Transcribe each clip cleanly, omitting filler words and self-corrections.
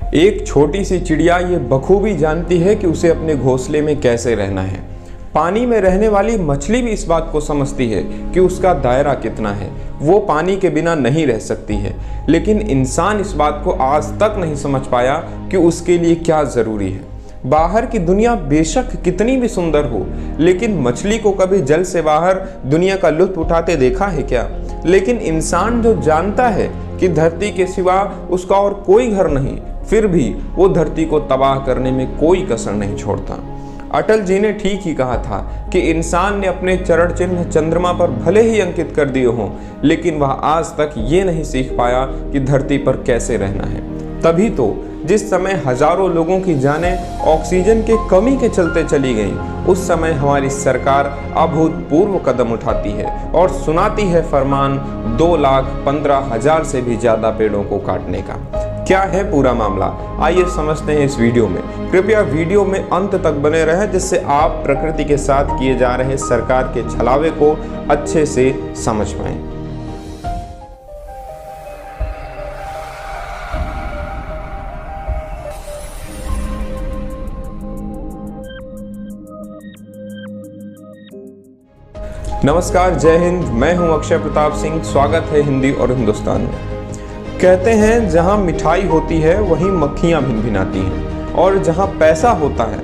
एक छोटी सी चिड़िया ये बखूबी जानती है कि उसे अपने घोंसले में कैसे रहना है। पानी में रहने वाली मछली भी इस बात को समझती है कि उसका दायरा कितना है, वो पानी के बिना नहीं रह सकती है। लेकिन इंसान इस बात को आज तक नहीं समझ पाया कि उसके लिए क्या ज़रूरी है। बाहर की दुनिया बेशक कितनी भी सुंदर हो, लेकिन मछली को कभी जल से बाहर दुनिया का लुत्फ उठाते देखा है क्या? लेकिन इंसान जो जानता है कि धरती के सिवा उसका और कोई घर नहीं, फिर भी वो धरती को तबाह करने में कोई कसर नहीं छोड़ता। अटल जी ने ठीक ही कहा था कि इंसान ने अपने चरण चिन्ह चंद्रमा पर भले ही अंकित कर दिए हों, लेकिन वह आज तक ये नहीं सीख पाया कि धरती पर कैसे रहना है। तभी तो जिस समय हजारों लोगों की जानें ऑक्सीजन के कमी के चलते चली गईं, उस समय हमारी सरकार अभूतपूर्व कदम उठाती है और सुनाती है फरमान 2,15,000 से भी ज्यादा पेड़ों को काटने का। क्या है पूरा मामला, आइए समझते हैं इस वीडियो में। कृपया वीडियो में अंत तक बने रहें, जिससे आप प्रकृति के साथ किए जा रहे सरकार के छलावे को अच्छे से समझ पाएं। नमस्कार, जय हिंद। मैं हूं अक्षय प्रताप सिंह। स्वागत है हिंदी और हिंदुस्तान में। कहते हैं जहां मिठाई होती है वहीं मक्खियां भिनभिनाती हैं, और जहां पैसा होता है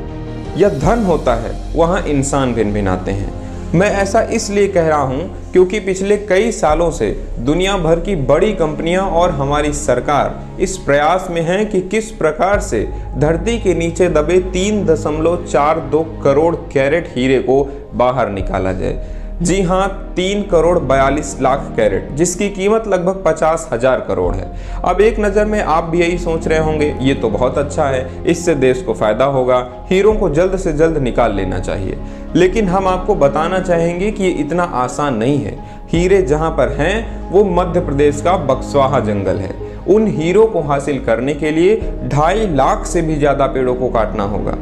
या धन होता है वहां इंसान भिनभिनाते हैं। मैं ऐसा इसलिए कह रहा हूं क्योंकि पिछले कई सालों से दुनिया भर की बड़ी कंपनियां और हमारी सरकार इस प्रयास में है कि किस प्रकार से धरती के नीचे दबे 3.42 करोड़ कैरेट हीरे को बाहर निकाला जाए। जी हाँ, 3,42,00,000 कैरेट, जिसकी कीमत लगभग 50,000 करोड़ है। अब एक नज़र में आप भी यही सोच रहे होंगे, ये तो बहुत अच्छा है, इससे देश को फायदा होगा, हीरों को जल्द से जल्द निकाल लेना चाहिए। लेकिन हम आपको बताना चाहेंगे कि ये इतना आसान नहीं है। हीरे जहाँ पर हैं वो मध्य प्रदेश का बक्सवाहा जंगल है। उन हीरों को हासिल करने के लिए 2.5 लाख से भी ज़्यादा पेड़ों को काटना होगा।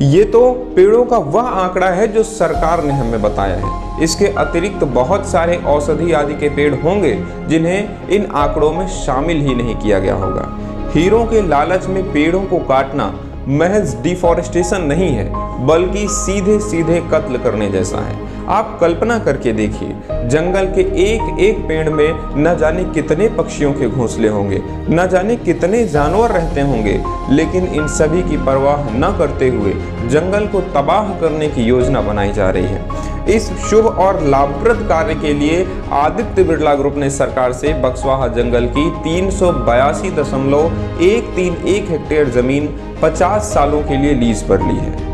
ये तो पेड़ों का वह आंकड़ा है जो सरकार ने हमें बताया है। इसके अतिरिक्त बहुत सारे औषधि आदि के पेड़ होंगे जिन्हें इन आंकड़ों में शामिल ही नहीं किया गया होगा। हीरों के लालच में पेड़ों को काटना महज डिफॉरेस्टेशन नहीं है, बल्कि सीधे सीधे कत्ल करने जैसा है। आप कल्पना करके देखिए, जंगल के एक एक पेड़ में न जाने कितने पक्षियों के घोंसले होंगे, न जाने कितने जानवर रहते होंगे, लेकिन इन सभी की परवाह न करते हुए जंगल को तबाह करने की योजना बनाई जा रही है। इस शुभ और लाभप्रद कार्य के लिए आदित्य बिरला ग्रुप ने सरकार से बक्सवाहा जंगल की 382.131 हेक्टेयर जमीन 50 सालों के लिए लीज पर ली है।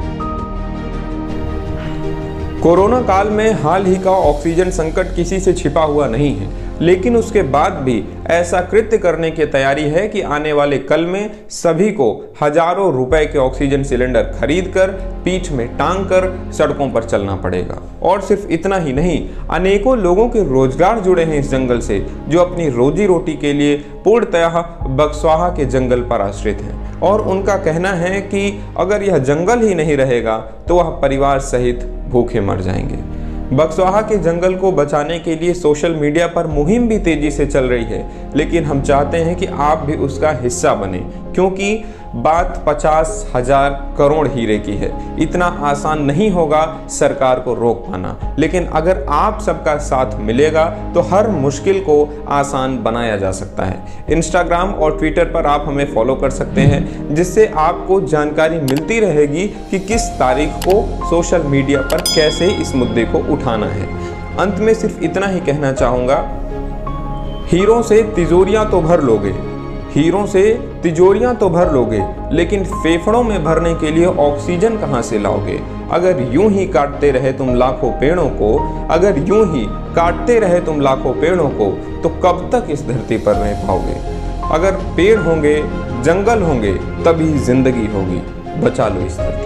कोरोना काल में हाल ही का ऑक्सीजन संकट किसी से छिपा हुआ नहीं है, लेकिन उसके बाद भी ऐसा कृत्य करने की तैयारी है कि आने वाले कल में सभी को हजारों रुपए के ऑक्सीजन सिलेंडर खरीदकर पीठ में टांग कर सड़कों पर चलना पड़ेगा। और सिर्फ इतना ही नहीं, अनेकों लोगों के रोजगार जुड़े हैं इस जंगल से, जो अपनी रोजी रोटी के लिए पूर्णतः बक्सवाहा के जंगल पर आश्रित हैं। और उनका कहना है कि अगर यह जंगल ही नहीं रहेगा तो वह परिवार सहित भूखे मर जाएंगे। बक्सवाहा के जंगल को बचाने के लिए सोशल मीडिया पर मुहिम भी तेजी से चल रही है, लेकिन हम चाहते हैं कि आप भी उसका हिस्सा बने, क्योंकि बात 50,000 करोड़ हीरे की है। इतना आसान नहीं होगा सरकार को रोक पाना, लेकिन अगर आप सबका साथ मिलेगा तो हर मुश्किल को आसान बनाया जा सकता है। इंस्टाग्राम और ट्विटर पर आप हमें फॉलो कर सकते हैं, जिससे आपको जानकारी मिलती रहेगी कि किस तारीख को सोशल मीडिया पर कैसे इस मुद्दे को उठाना है। अंत में सिर्फ इतना ही कहना चाहूँगा, हीरों से तिजोरियाँ तो भर लोगे, हीरों से तिजोरियां तो भर लोगे, लेकिन फेफड़ों में भरने के लिए ऑक्सीजन कहां से लाओगे? अगर यूं ही काटते रहे तुम लाखों पेड़ों को, अगर यूं ही काटते रहे तुम लाखों पेड़ों को, तो कब तक इस धरती पर रह पाओगे? अगर पेड़ होंगे, जंगल होंगे, तभी जिंदगी होगी। बचा लो इस धरती।